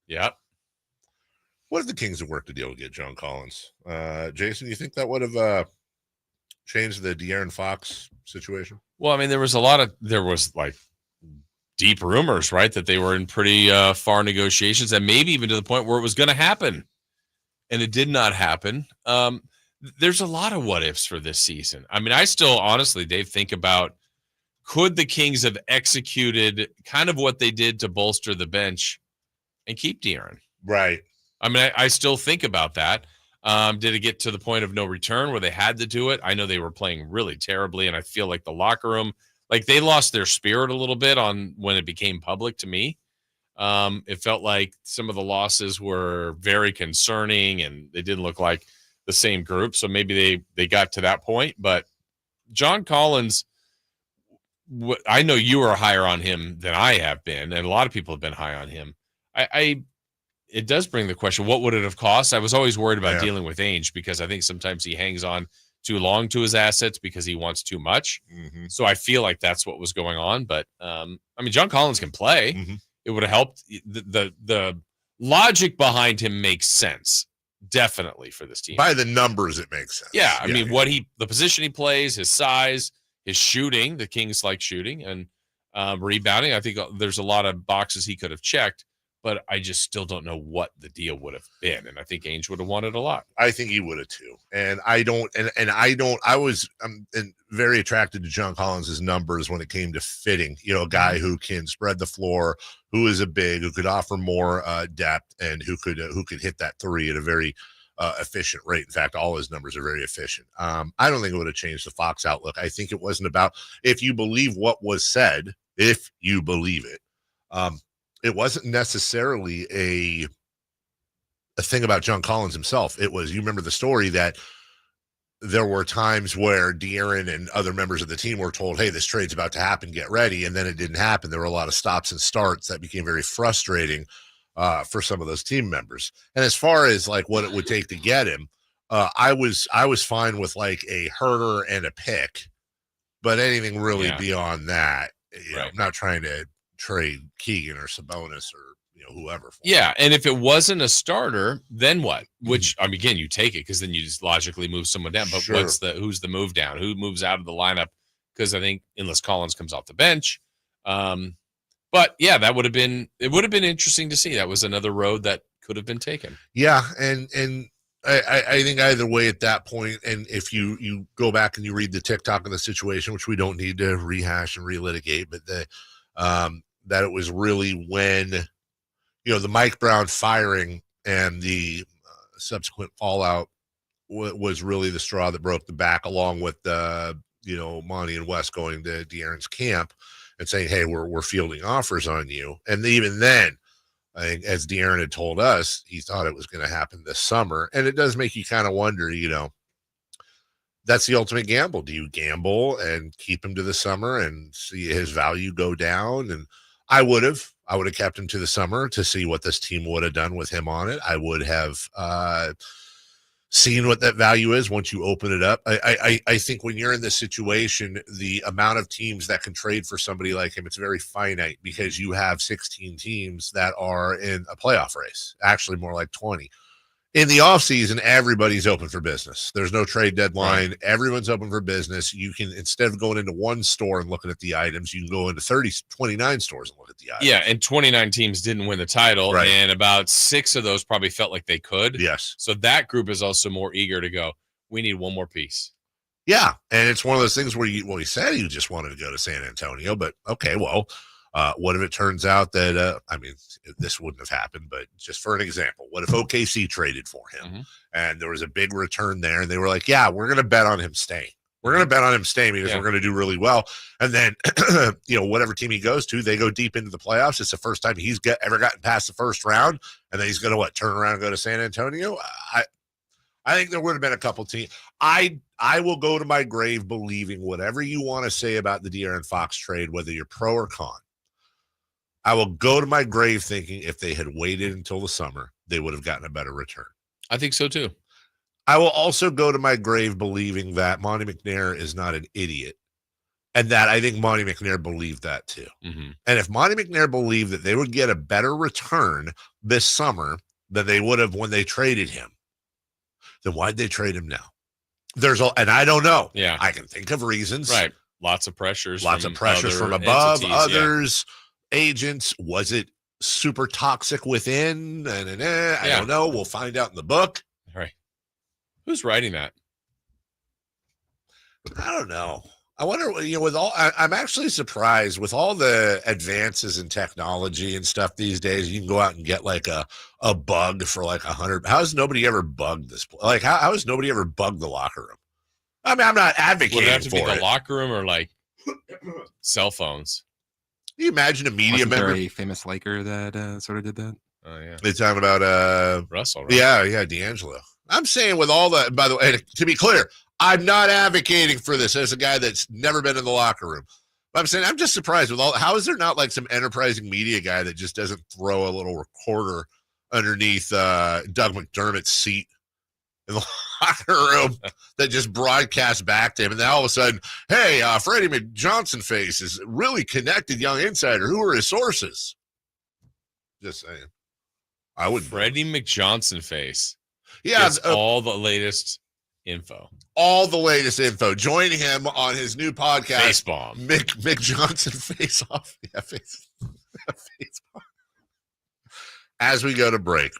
Yep. What if the Kings had worked a deal to get John Collins? Jason, you think that would have changed the De'Aaron Fox situation? Well, I mean, there was like deep rumors, right, that they were in pretty far negotiations, and maybe even to the point where it was going to happen, and it did not happen. There's a lot of what ifs for this season. I mean, I still honestly, Dave, think about, could the Kings have executed kind of what they did to bolster the bench and keep De'Aaron? Right. I mean, I still think about that. Did it get to the point of no return where they had to do it? I know they were playing really terribly, and I feel like the locker room, like they lost their spirit a little bit on when it became public to me. It felt like some of the losses were very concerning, and they didn't look like the same group. So maybe they got to that point. But John Collins, I know you are higher on him than I have been, and a lot of people have been high on him. It does bring the question, what would it have cost? I was always worried about dealing with Ainge, because I think sometimes he hangs on too long to his assets because he wants too much. Mm-hmm. So I feel like that's what was going on. But I mean, John Collins can play. Mm-hmm. It would have helped. The logic behind him makes sense, definitely, for this team. By the numbers, it makes sense. Yeah, I mean, the position he plays, his size, his shooting. The Kings like shooting and rebounding. I think there's a lot of boxes he could have checked, but I just still don't know what the deal would have been. And I think Ainge would have wanted a lot. I think he would have too. And I was very attracted to John Collins' numbers when it came to fitting, a guy who can spread the floor, who is a big, who could offer more depth, and who could hit that three at a very efficient rate. In fact, all his numbers are very efficient. I don't think it would have changed the Fox outlook. I think it wasn't about, if you believe what was said, if you believe it, it wasn't necessarily a thing about John Collins himself. It was, you remember the story that there were times where De'Aaron and other members of the team were told, hey, this trade's about to happen, get ready. And then it didn't happen. There were a lot of stops and starts that became very frustrating for some of those team members. And as far as like what it would take to get him, I was fine with like a Herter and a pick, but anything really beyond that, I'm not trying to trade Keegan or Sabonis or whoever. Yeah, and if it wasn't a starter, then what? Which, I mean, again, you take it because then you just logically move someone down. But who's the move down? Who moves out of the lineup? Because I think unless Collins comes off the bench, but yeah, it would have been interesting to see. That was another road that could have been taken. Yeah, and I think either way at that point, and if you go back and you read the TikTok of the situation, which we don't need to rehash and relitigate, but that it was really when the Mike Brown firing and the subsequent fallout was really the straw that broke the back, along with Monty and Wes going to De'Aaron's camp and saying, hey, we're fielding offers on you. And even then, I think, as De'Aaron had told us, he thought it was going to happen this summer. And it does make you kind of wonder, that's the ultimate gamble. Do you gamble and keep him to the summer and see his value go down? And I would have kept him to the summer to see what this team would have done with him on it. I would have seen what that value is once you open it up. I think when you're in this situation, the amount of teams that can trade for somebody like him, it's very finite, because you have 16 teams that are in a playoff race, actually more like 20. In the offseason, everybody's open for business. There's no trade deadline. Right. Everyone's open for business. You can, instead of going into one store and looking at the items, you can go into 29 stores and look at the items. Yeah, and 29 teams didn't win the title, right, and about 6 of those probably felt like they could. Yes. So that group is also more eager to go, we need one more piece. Yeah, and it's one of those things where he said he just wanted to go to San Antonio, but okay, well, what if it turns out that, this wouldn't have happened, but just for an example, what if OKC traded for him and there was a big return there and they were like, yeah, we're going to bet on him staying. We're going to bet on him staying because we're going to do really well. And then, whatever team he goes to, they go deep into the playoffs. It's the first time he's ever gotten past the first round. And then he's going to turn around and go to San Antonio. I think there would have been a couple teams. I will go to my grave believing whatever you want to say about the De'Aaron Fox trade, whether you're pro or con. I will go to my grave thinking if they had waited until the summer, they would have gotten a better return. I think so too. I will also go to my grave believing that Monty McNair is not an idiot And that I think Monty McNair believed that too. Mm-hmm. And if Monty McNair believed that they would get a better return this summer than they would have when they traded him, then why'd they trade him now? And I don't know. Yeah. I can think of reasons. Right. Lots of pressures from above, others, agents. Was it super toxic within? I don't know. We'll find out in the book. Right. Who's writing that? I don't know. I wonder, with I'm actually surprised with all the advances in technology and stuff these days. You can go out and get like a bug for like $100. How has nobody ever bugged this? Like, how has nobody ever bugged the locker room? I mean, I'm not advocating Would it have to for be the it. locker room or like cell phones? Can you imagine a media member? There a famous Laker that sort of did that? Oh yeah, They're talking about Russell. Right? Yeah, D'Angelo. I'm saying with all that. By the way, to be clear, I'm not advocating for this as a guy that's never been in the locker room. But I'm saying I'm just surprised with how is there not like some enterprising media guy that just doesn't throw a little recorder underneath Doug McDermott's seat in the locker room that just broadcasts back to him, and then all of a sudden, hey, Freddie McJohnson face is really connected young insider. Who are his sources? Just saying. I would. Freddie McJohnson face. Yeah, all the latest info. All the latest info. Joining him on his new podcast, Face Bomb. Mick Johnson Face Off. Yeah, Face Bomb. As we go to break.